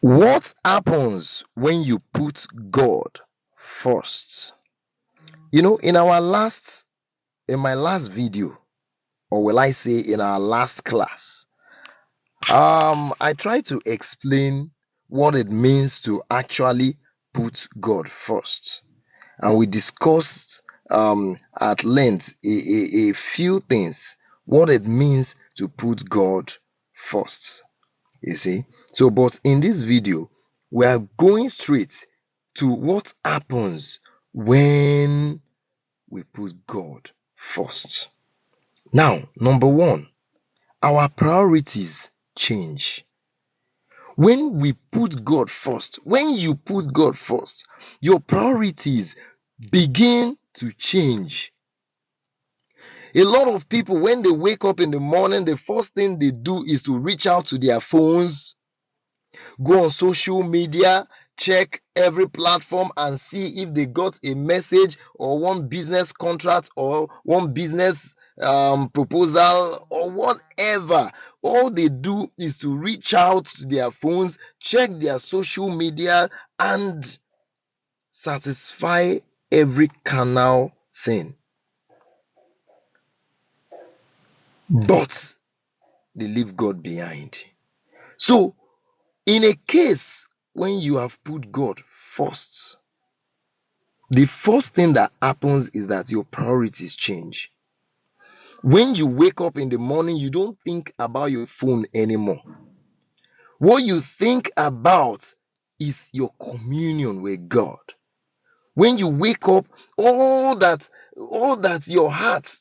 What happens when you put God first? In my last video, or will I say in our last class, I tried to explain what it means to actually put God first. And we discussed at length a few things, what it means to put God first. You see? So, but in this video, we are going straight to what happens when we put God first. Now, number one, our priorities change. When we put God first, when you put God first, your priorities begin to change. A lot of people, when they wake up in the morning, the first thing they do is to reach out to their phones, go on social media, check every platform and see if they got a message or one business contract or one business proposal or whatever. All they do is to reach out to their phones, check their social media, and satisfy every carnal thing. But they leave God behind. So, in a case when you have put God first, the first thing that happens is that your priorities change. When you wake up in the morning, you don't think about your phone anymore. What you think about is your communion with God. When you wake up, all that your heart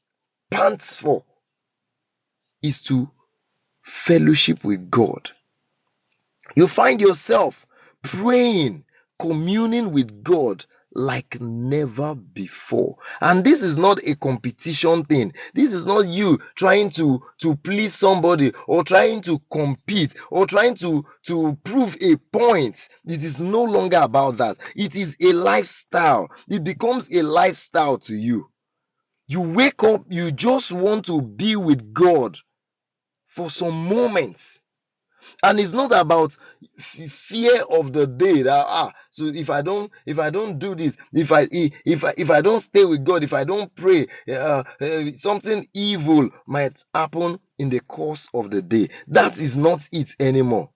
pants for is to fellowship with God. You find yourself praying, communing with God like never before. And this is not a competition thing. This is not you trying to please somebody or trying to compete or trying to prove a point. It is no longer about that. It is a lifestyle. It becomes a lifestyle to you. You wake up, you just want to be with God for some moments. And it's not about fear of the day that so if I don't do this, if I don't stay with God, if I don't pray, something evil might happen in the course of the day. That is not it anymore.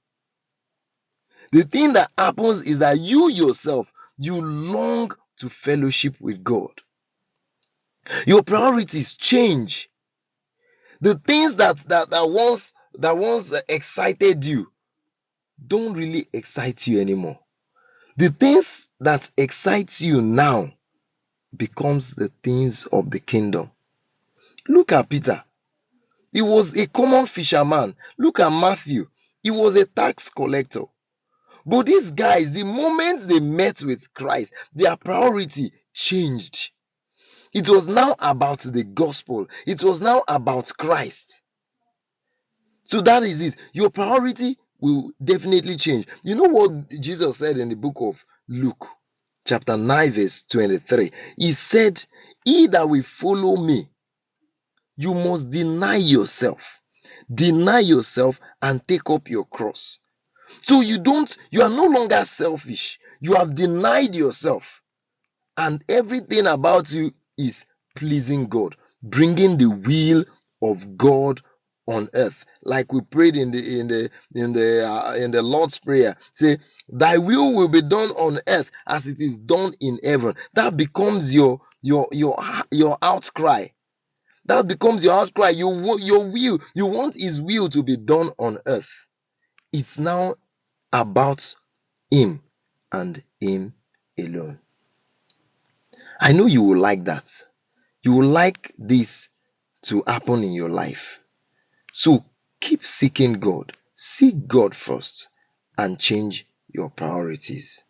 The thing that happens is that you yourself, you long to fellowship with God. Your priorities change. The things that once excited you don't really excite you anymore. The things that excite you now becomes the things of the kingdom. Look at Peter. He was a common fisherman. Look at Matthew. He was a tax collector. But these guys, the moment they met with Christ, their priority changed. It was now about the gospel. It was now about Christ. So that is it. Your priority will definitely change. You know what Jesus said in the book of Luke, chapter 9, verse 23? He said, "He that will follow me, you must deny yourself. Deny yourself and take up your cross." So you are no longer selfish. You have denied yourself. And everything about you is pleasing God, bringing the will of God on earth. Like we prayed in the Lord's Prayer, say, "Thy will be done on earth as it is done in heaven." That becomes your outcry. That becomes your outcry. Your will. You want His will to be done on earth. It's now about Him and Him alone. I know you will like that. You will like this to happen in your life. So keep seeking God. Seek God first and change your priorities.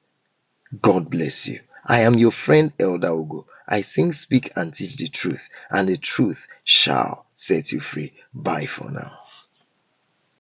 God bless you. I am your friend Elder Ugo. I sing, speak, and teach the truth, and the truth shall set you free. Bye for now.